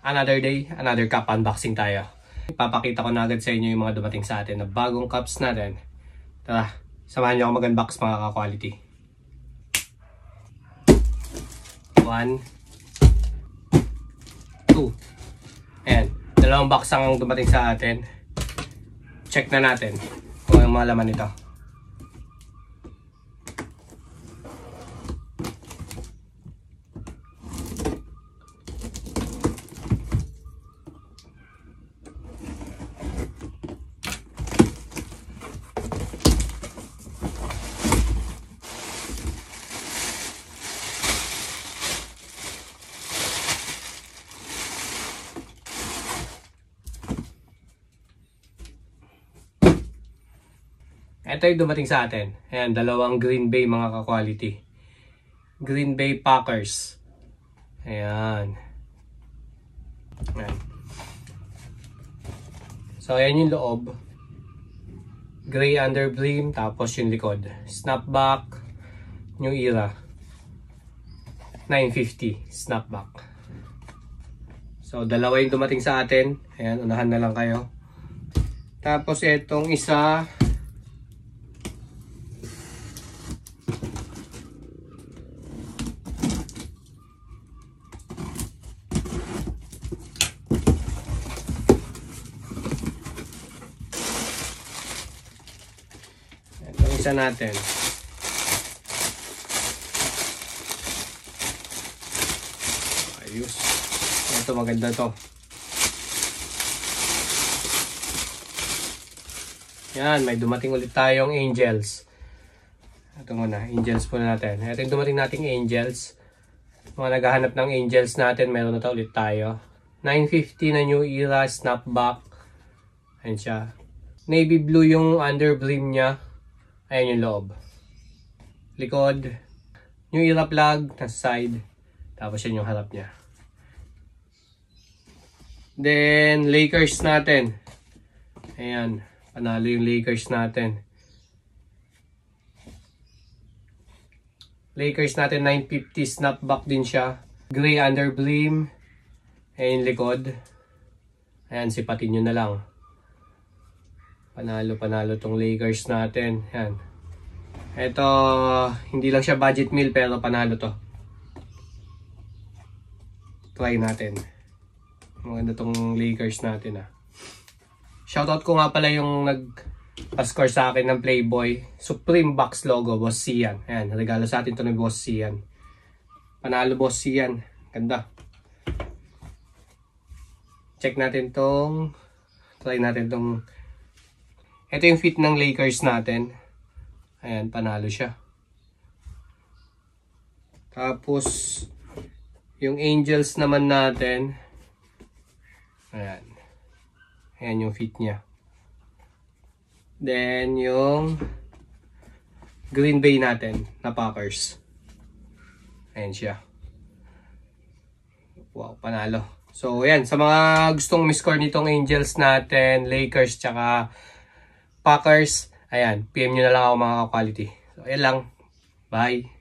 Another day, another cup unboxing tayo. Ipapakita ko na agad sa inyo yung mga dumating sa atin na bagong cups natin. Tara, samahan niyo ako mag-unbox mga ka-quality. 1, 2. Ayan, dalawang box ang dumating sa atin. Check na natin kung ang mga laman nito. Ito yung dumating sa atin. Ayan, dalawang Green Bay mga ka-quality. Green Bay Packers. Ayan. Ayan. So, ayan yung loob. Gray underbrim, tapos yung likod. Snapback, New Era. 950 snapback. So, dalawa yung dumating sa atin. Ayan, unahan na lang kayo. Tapos, itong isa... isa natin. Ayos. Ito maganda to. Yan, may dumating ulit tayong Angels. Ito muna, Angels po natin. Ito yung dumating nating Angels. Mga naghahanap ng Angels natin, meron na ulit tayo. 950 na New Era snapback. Ayan siya. Navy blue yung underbrim niya. Ayan yung loob. Likod. New Era plug. Nasa side. Tapos yun yung harap niya. Then, Lakers natin. Ayan. Panalo yung Lakers natin. Lakers natin 950 snapback din siya. Gray underbrim. Ayan yung likod. Ayan, sipatin nyo na lang. Panalo tong Lakers natin. Yan. Ito, hindi lang siya budget meal pero panalo to. Try natin. Maganda tong Lakers natin ah. Shoutout ko nga pala yung nag-score sa akin ng Playboy. Supreme Box logo, Boss Sian. Ayan, regalo sa atin to ng Boss Sian. Panalo Boss Sian. Ganda. Check natin tong, try natin tong. Ito yung fit ng Lakers natin. Ayan, panalo siya. Tapos, yung Angels naman natin. Ayan. Ayan yung fit niya. Then, yung Green Bay natin na Packers. Ayan siya. Wow, panalo. So, ayan. Sa mga gustong miscore nitong Angels natin, Lakers, tsaka Packers, ayan, PM nyo na lang ako mga quality. So, ayan lang. Bye!